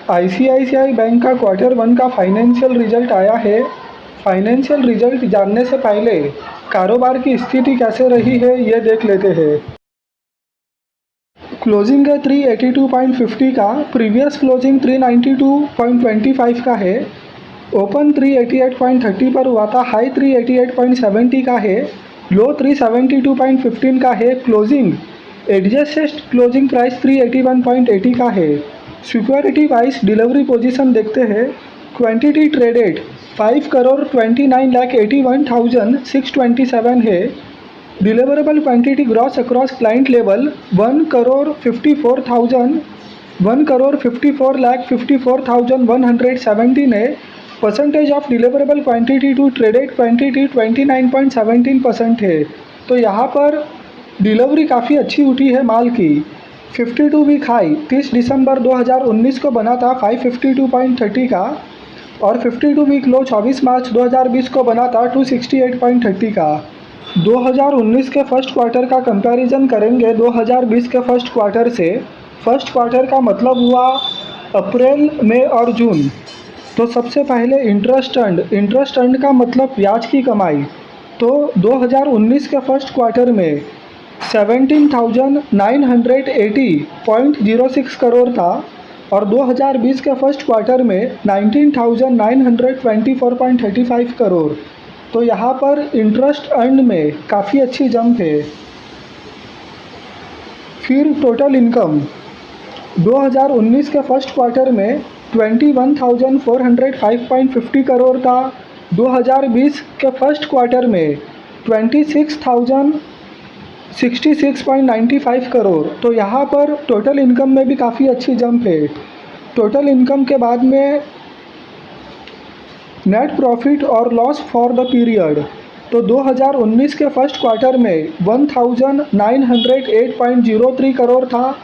ICICI bank का Q1 का financial result आया है। फाइनेंशियल रिजल्ट जानने से पहले कारोबार की स्थिति कैसे रही है ये देख लेते हैं। क्लोजिंग है 382.50 का, प्रीवियस क्लोजिंग 392.25 का है। ओपन 388.30 पर हुआ था, हाई 388.70 का है, लो 372.15 का है। क्लोजिंग एडजस्टेड क्लोजिंग प्राइस 381.80 का है। सिक्योरिटी वाइज डिलीवरी पोजीशन देखते हैं। क्वांटिटी ट्रेडेड 5,29,81,627 है। Deliverable quantity gross across client level 1,54,54,117 है। Percentage of deliverable quantity to traded quantity 29.17% है। तो यहाँ पर डिलीवरी काफ़ी अच्छी उठी है माल की। 52 वीक हाई 30 दिसंबर 2019 को बना था 552.30 का, और 52 वीक लो 24 मार्च 2020 को बना था 268.30 का। 2019 के फर्स्ट क्वार्टर का कंपैरिजन करेंगे 2020 के फर्स्ट क्वार्टर से। फर्स्ट क्वार्टर का मतलब हुआ अप्रैल, मई और जून। तो सबसे पहले इंटरेस्ट अर्न्ड का मतलब ब्याज की कमाई। तो 2019 के फर्स्ट क्वार्टर में 17,980.06 करोड़ था, और 2020 के फर्स्ट क्वार्टर में 19,924.35 करोड़। तो यहाँ पर इंटरेस्ट अर्न में काफ़ी अच्छी जंप है। फिर टोटल इनकम 2019 के फर्स्ट क्वार्टर में 21,405.50 करोड़ था। 2020 के फर्स्ट क्वार्टर में 26,066.95 करोड़। तो यहाँ पर टोटल इनकम में भी काफ़ी अच्छी जंप है। टोटल इनकम के बाद में नेट प्रॉफिट और लॉस फॉर द पीरियड। तो 2019 के फर्स्ट क्वार्टर में 1,908.03 करोड़ था,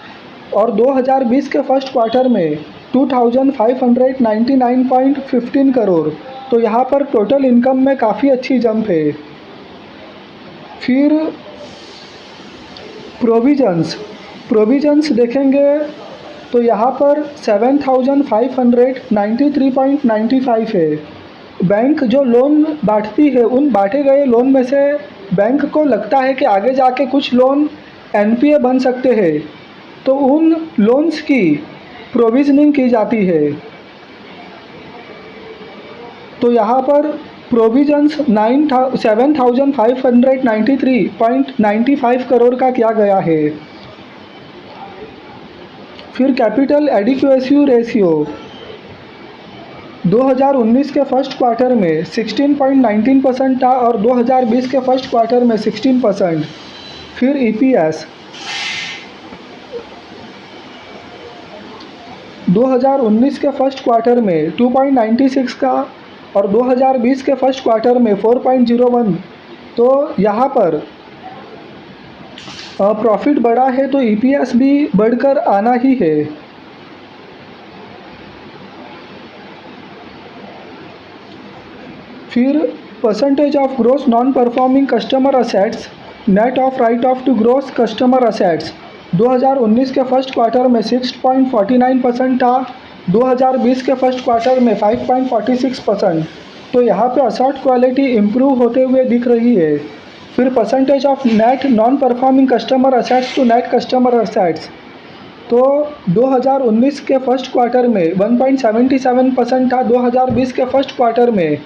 और 2020 के फर्स्ट क्वार्टर में 2,599.15 करोड़। तो यहाँ पर टोटल इनकम में काफ़ी अच्छी जंप है। फिर प्रोविजंस देखेंगे तो यहाँ पर 7,593.95 है। बैंक जो लोन बांटती है, उन बांटे गए लोन में से बैंक को लगता है कि आगे जाके कुछ लोन एनपीए बन सकते हैं, तो उन लोन्स की प्रोविजनिंग की जाती है। तो यहाँ पर प्रोविजंस 7,593.95 करोड़ का किया गया है। फिर कैपिटल एडिक्वेसी रेशियो 2019 के फर्स्ट क्वार्टर में 16.19% था, और 2020 के फर्स्ट क्वार्टर में 16%। फिर ईपीएस 2019 के फर्स्ट क्वार्टर में 2.96 का, और 2020 के फर्स्ट क्वार्टर में 4.01। तो यहाँ पर प्रॉफिट बढ़ा है तो ईपीएस भी बढ़कर आना ही है। फिर percentage of gross non performing customer assets net of write off to gross customer assets 2019 के फर्स्ट क्वार्टर में 6.49% था। 2020 के फर्स्ट क्वार्टर में 5.46%। तो यहाँ पे असेट क्वालिटी इम्प्रूव होते हुए दिख रही है। फिर percentage of net non performing customer assets to net customer assets, तो 2019 के फर्स्ट क्वार्टर में 1.77% था। 2020 के फर्स्ट क्वार्टर में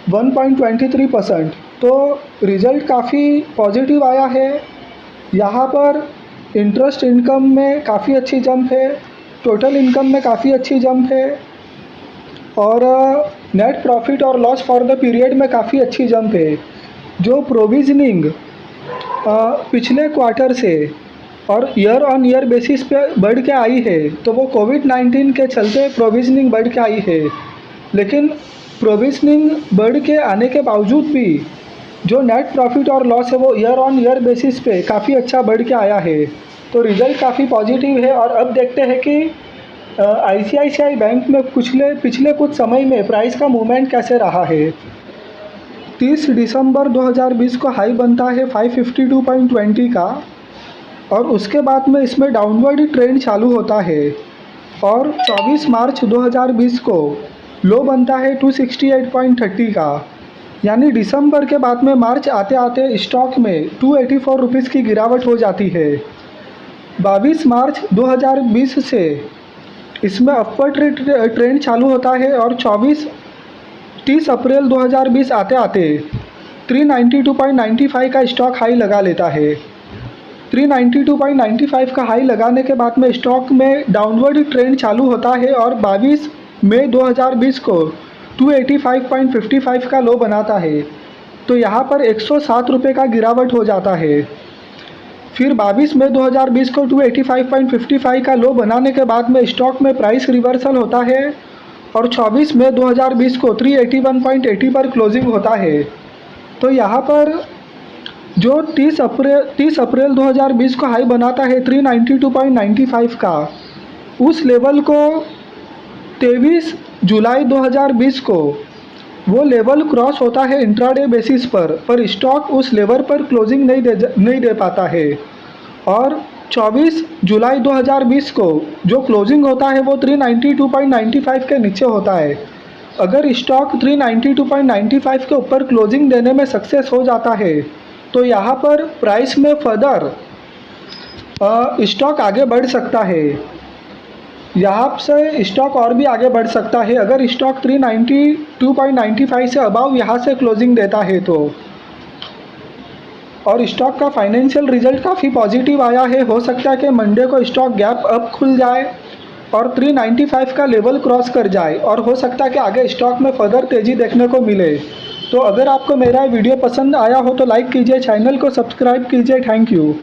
1.23%। तो रिज़ल्ट काफ़ी पॉजिटिव आया है। यहाँ पर इंटरेस्ट इनकम में काफ़ी अच्छी जंप है, टोटल इनकम में काफ़ी अच्छी जंप है, और नेट प्रॉफिट और लॉस फॉर द पीरियड में काफ़ी अच्छी जंप है। जो प्रोविजनिंग पिछले क्वार्टर से और ईयर ऑन ईयर बेसिस पे बढ़ के आई है, तो वो कोविड-19 के चलते प्रोविजनिंग बढ़ के आई है। लेकिन प्रोविजनिंग बढ़ के आने के बावजूद भी जो नेट प्रॉफिट और लॉस है वो ईयर ऑन ईयर बेसिस पे काफ़ी अच्छा बढ़ के आया है। तो रिज़ल्ट काफ़ी पॉजिटिव है। और अब देखते हैं कि आईसीआईसीआई बैंक में पिछले कुछ समय में प्राइस का मूवमेंट कैसे रहा है। 30 दिसंबर 2020 को हाई बनता है 552.20 का, और उसके बाद में इसमें डाउनवर्ड ट्रेंड चालू होता है। और 24 मार्च 2020 को लो बनता है 268.30 का। यानी दिसंबर के बाद में मार्च आते आते स्टॉक में 284 रुपीज़ की गिरावट हो जाती है। 22 मार्च 2020 से इसमें अपवर्ड ट्रेंड चालू होता है और 30 अप्रैल 2020 आते आते 392.95 का स्टॉक हाई लगा लेता है। 392.95 का हाई लगाने के बाद में स्टॉक में डाउनवर्ड ट्रेंड चालू होता है और 22 मई 2020 को 285.55 का लो बनाता है। तो यहाँ पर 107 रुपये का गिरावट हो जाता है। फिर 22 मई 2020 को 285.55 का लो बनाने के बाद में स्टॉक में प्राइस रिवर्सल होता है और 24 मई 2020 को 381.80 पर क्लोजिंग होता है। तो यहाँ पर जो 30 अप्रैल 2020 को हाई बनाता है 392.95 का, उस लेवल को 23 जुलाई 2020 को वो लेवल क्रॉस होता है इंट्राडे बेसिस पर स्टॉक उस लेवल पर क्लोजिंग नहीं दे पाता है और 24 जुलाई 2020 को जो क्लोजिंग होता है वो 392.95 के नीचे होता है। अगर स्टॉक 392.95 के ऊपर क्लोजिंग देने में सक्सेस हो जाता है तो यहाँ पर प्राइस में फर्दर स्टॉक आगे बढ़ सकता है। यहाँ से स्टॉक और भी आगे बढ़ सकता है अगर स्टॉक 392.95 से अबाव यहाँ से क्लोजिंग देता है तो। और स्टॉक का फाइनेंशियल रिजल्ट काफ़ी पॉजिटिव आया है। हो सकता है कि मंडे को स्टॉक गैप अप खुल जाए और 395 का लेवल क्रॉस कर जाए और हो सकता है कि आगे स्टॉक में फर्दर तेज़ी देखने को मिले। तो अगर आपको मेरा वीडियो पसंद आया हो तो लाइक कीजिए, चैनल को सब्सक्राइब कीजिए। Thank you.